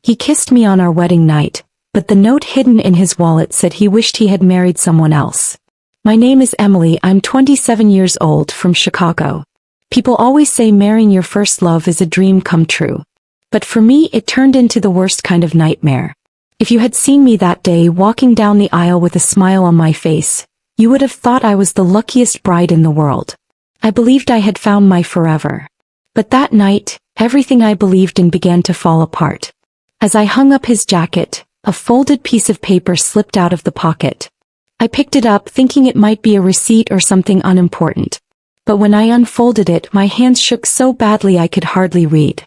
He kissed me on our wedding night, but the note hidden in his wallet said he wished he had married someone else. My name is Emily, I'm 27 years old, from Chicago. People always say marrying your first love is a dream come true. But for me it turned into the worst kind of nightmare. If you had seen me that day walking down the aisle with a smile on my face, you would have thought I was the luckiest bride in the world. I believed I had found my forever. But that night, everything I believed in began to fall apart. As I hung up his jacket, a folded piece of paper slipped out of the pocket. I picked it up thinking it might be a receipt or something unimportant. But when I unfolded it, my hands shook so badly I could hardly read.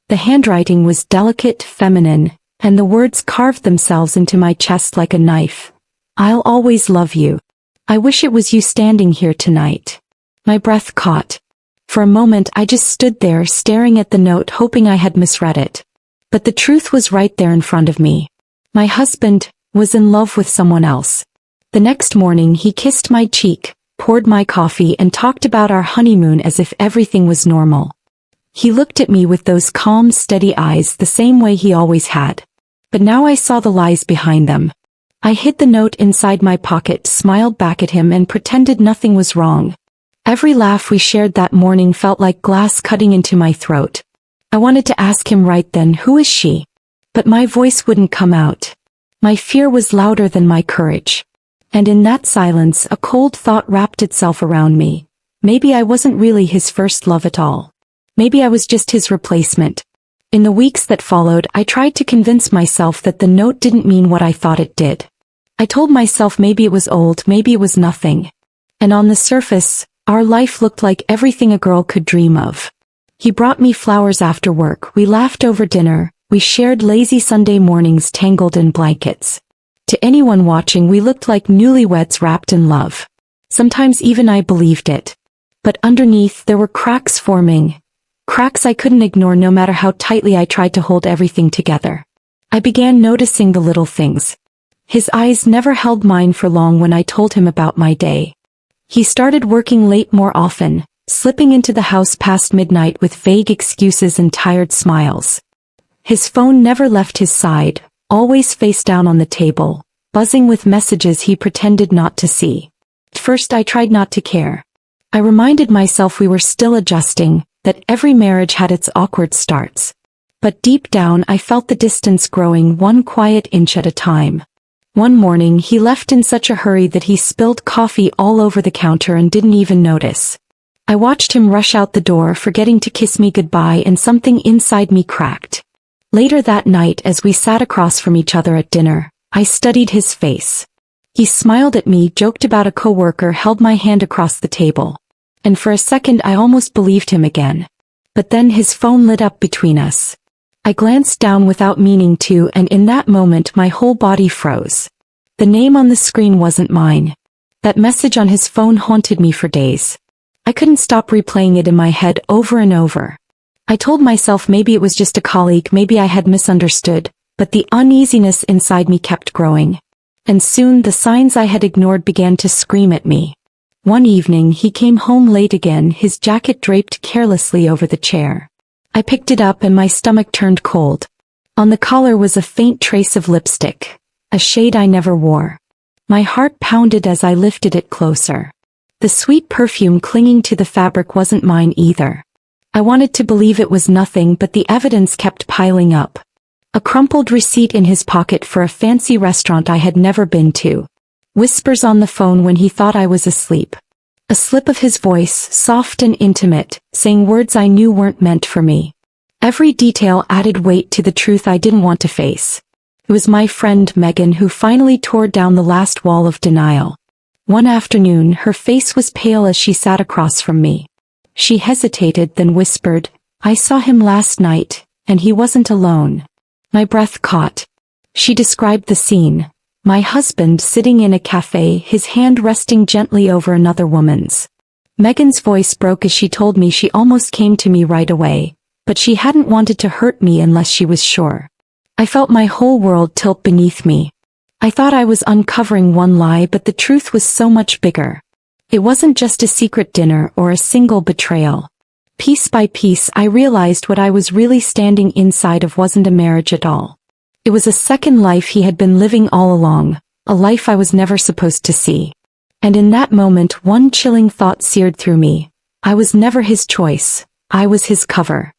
The handwriting was delicate, feminine, and the words carved themselves into my chest like a knife. I'll always love you. I wish it was you standing here tonight. My breath caught. For a moment I just stood there staring at the note hoping I had misread it. But the truth was right there in front of me. My husband was in love with someone else. The next morning he kissed my cheek, poured my coffee and talked about our honeymoon as if everything was normal. He looked at me with those calm, steady eyes the same way he always had. But now I saw the lies behind them. I hid the note inside my pocket, smiled back at him and pretended nothing was wrong. Every laugh we shared that morning felt like glass cutting into my throat. I wanted to ask him right then, who is she? But my voice wouldn't come out. My fear was louder than my courage. And in that silence a cold thought wrapped itself around me. Maybe I wasn't really his first love at all. Maybe I was just his replacement. In the weeks that followed, I tried to convince myself that the note didn't mean what I thought it did. I told myself maybe it was old, maybe it was nothing. And on the surface, our life looked like everything a girl could dream of. He brought me flowers after work, we laughed over dinner, we shared lazy Sunday mornings tangled in blankets. To anyone watching we looked like newlyweds wrapped in love. Sometimes even I believed it. But underneath there were cracks forming. Cracks I couldn't ignore no matter how tightly I tried to hold everything together. I began noticing the little things. His eyes never held mine for long when I told him about my day. He started working late more often, slipping into the house past midnight with vague excuses and tired smiles. His phone never left his side, always face down on the table, buzzing with messages he pretended not to see. At first I tried not to care. I reminded myself we were still adjusting, that every marriage had its awkward starts. But deep down I felt the distance growing one quiet inch at a time. One morning he left in such a hurry that he spilled coffee all over the counter and didn't even notice. I watched him rush out the door, forgetting to kiss me goodbye, and something inside me cracked. Later that night, as we sat across from each other at dinner, I studied his face. He smiled at me, joked about a coworker, held my hand across the table. And for a second I almost believed him again. But then his phone lit up between us. I glanced down without meaning to, and in that moment my whole body froze. The name on the screen wasn't mine. That message on his phone haunted me for days. I couldn't stop replaying it in my head over and over. I told myself maybe it was just a colleague, maybe I had misunderstood, but the uneasiness inside me kept growing. And soon the signs I had ignored began to scream at me. One evening he came home late again, his jacket draped carelessly over the chair. I picked it up and my stomach turned cold. On the collar was a faint trace of lipstick, a shade I never wore. My heart pounded as I lifted it closer. The sweet perfume clinging to the fabric wasn't mine either. I wanted to believe it was nothing, but the evidence kept piling up. A crumpled receipt in his pocket for a fancy restaurant I had never been to. Whispers on the phone when he thought I was asleep. A slip of his voice, soft and intimate, saying words I knew weren't meant for me. Every detail added weight to the truth I didn't want to face. It was my friend Megan who finally tore down the last wall of denial. One afternoon her face was pale as she sat across from me. She hesitated, then whispered, "I saw him last night, and he wasn't alone." My breath caught. She described the scene. My husband sitting in a cafe, his hand resting gently over another woman's. Megan's voice broke as she told me she almost came to me right away, but she hadn't wanted to hurt me unless she was sure. I felt my whole world tilt beneath me. I thought I was uncovering one lie, but the truth was so much bigger. It wasn't just a secret dinner or a single betrayal. Piece by piece I realized what I was really standing inside of wasn't a marriage at all. It was a second life he had been living all along, a life I was never supposed to see. And in that moment one chilling thought seared through me. I was never his choice, I was his cover.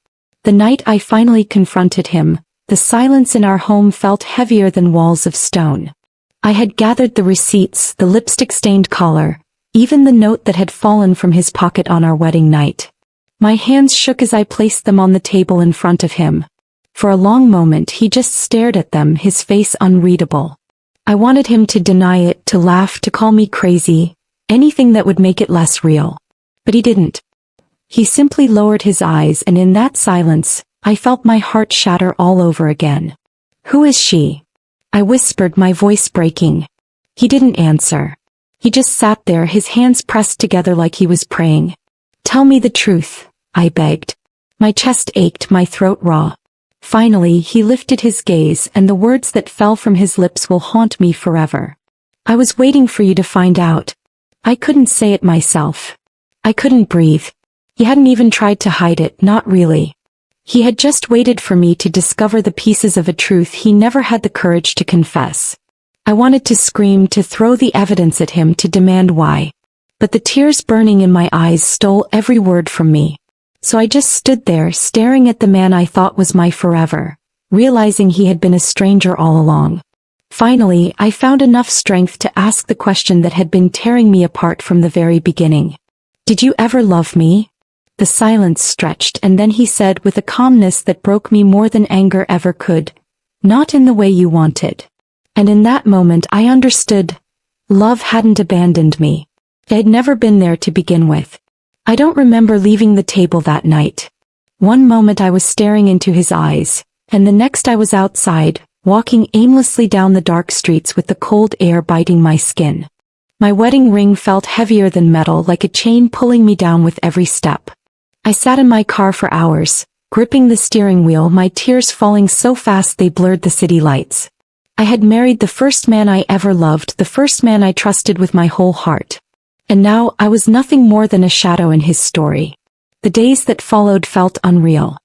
The night I finally confronted him, the silence in our home felt heavier than walls of stone. I had gathered the receipts, the lipstick-stained collar, even the note that had fallen from his pocket on our wedding night. My hands shook as I placed them on the table in front of him. For a long moment he just stared at them, his face unreadable. I wanted him to deny it, to laugh, to call me crazy, anything that would make it less real. But he didn't. He simply lowered his eyes, and in that silence, I felt my heart shatter all over again. "Who is she?" I whispered, my voice breaking. He didn't answer. He just sat there, his hands pressed together like he was praying. "Tell me the truth," I begged. My chest ached, my throat raw. Finally, he lifted his gaze, and the words that fell from his lips will haunt me forever. "I was waiting for you to find out." I couldn't say it myself. I couldn't breathe. He hadn't even tried to hide it, not really. He had just waited for me to discover the pieces of a truth he never had the courage to confess. I wanted to scream, to throw the evidence at him, to demand why. But the tears burning in my eyes stole every word from me. So I just stood there, staring at the man I thought was my forever, realizing he had been a stranger all along. Finally, I found enough strength to ask the question that had been tearing me apart from the very beginning. "Did you ever love me?" The silence stretched, and then he said with a calmness that broke me more than anger ever could, "Not in the way you wanted." And in that moment I understood. Love hadn't abandoned me. It had never been there to begin with. I don't remember leaving the table that night. One moment I was staring into his eyes, and the next I was outside, walking aimlessly down the dark streets with the cold air biting my skin. My wedding ring felt heavier than metal, like a chain pulling me down with every step. I sat in my car for hours, gripping the steering wheel, my tears falling so fast they blurred the city lights. I had married the first man I ever loved, the first man I trusted with my whole heart. And now I was nothing more than a shadow in his story. The days that followed felt unreal.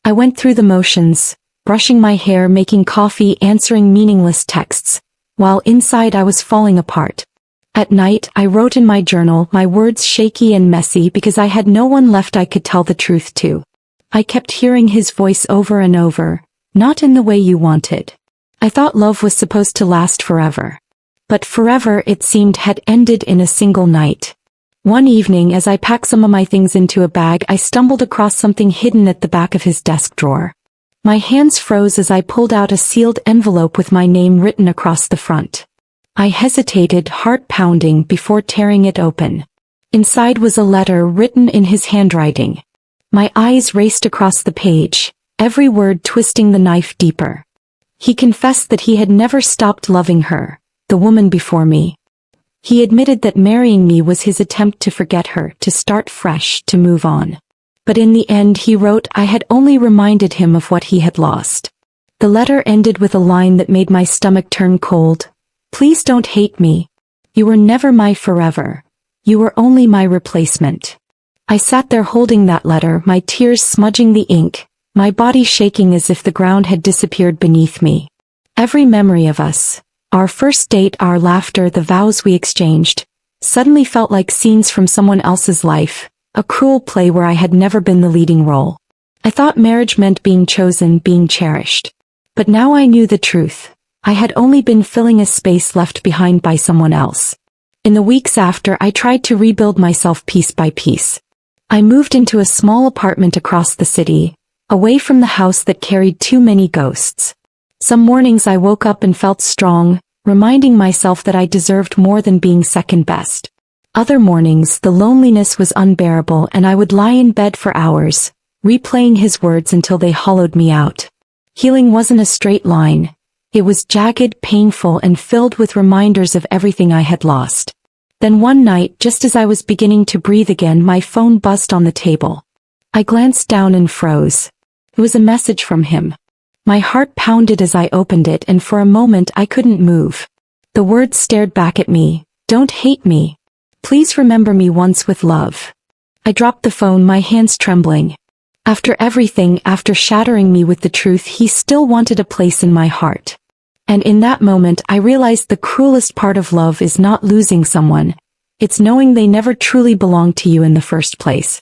I went through the motions, brushing my hair, making coffee, answering meaningless texts, while inside I was falling apart. At night, I wrote in my journal, my words shaky and messy because I had no one left I could tell the truth to. I kept hearing his voice over and over, "Not in the way you wanted." I thought love was supposed to last forever. But forever, it seemed, had ended in a single night. One evening, as I packed some of my things into a bag, I stumbled across something hidden at the back of his desk drawer. My hands froze as I pulled out a sealed envelope with my name written across the front. I hesitated, heart pounding, before tearing it open. Inside was a letter written in his handwriting. My eyes raced across the page, every word twisting the knife deeper. He confessed that he had never stopped loving her, the woman before me. He admitted that marrying me was his attempt to forget her, to start fresh, to move on. But in the end, he wrote, I had only reminded him of what he had lost. The letter ended with a line that made my stomach turn cold. "Please don't hate me. You were never my forever. You were only my replacement." I sat there holding that letter, my tears smudging the ink, my body shaking as if the ground had disappeared beneath me. Every memory of us, our first date, our laughter, the vows we exchanged, suddenly felt like scenes from someone else's life, a cruel play where I had never been the leading role. I thought marriage meant being chosen, being cherished. But now I knew the truth. I had only been filling a space left behind by someone else. In the weeks after, I tried to rebuild myself piece by piece. I moved into a small apartment across the city, away from the house that carried too many ghosts. Some mornings I woke up and felt strong, reminding myself that I deserved more than being second best. Other mornings, the loneliness was unbearable and I would lie in bed for hours, replaying his words until they hollowed me out. Healing wasn't a straight line. It was jagged, painful, and filled with reminders of everything I had lost. Then one night, just as I was beginning to breathe again, my phone buzzed on the table. I glanced down and froze. It was a message from him. My heart pounded as I opened it, and for a moment I couldn't move. The words stared back at me. "Don't hate me. Please remember me once with love." I dropped the phone, my hands trembling. After everything, after shattering me with the truth, he still wanted a place in my heart. And in that moment I realized the cruelest part of love is not losing someone, it's knowing they never truly belonged to you in the first place.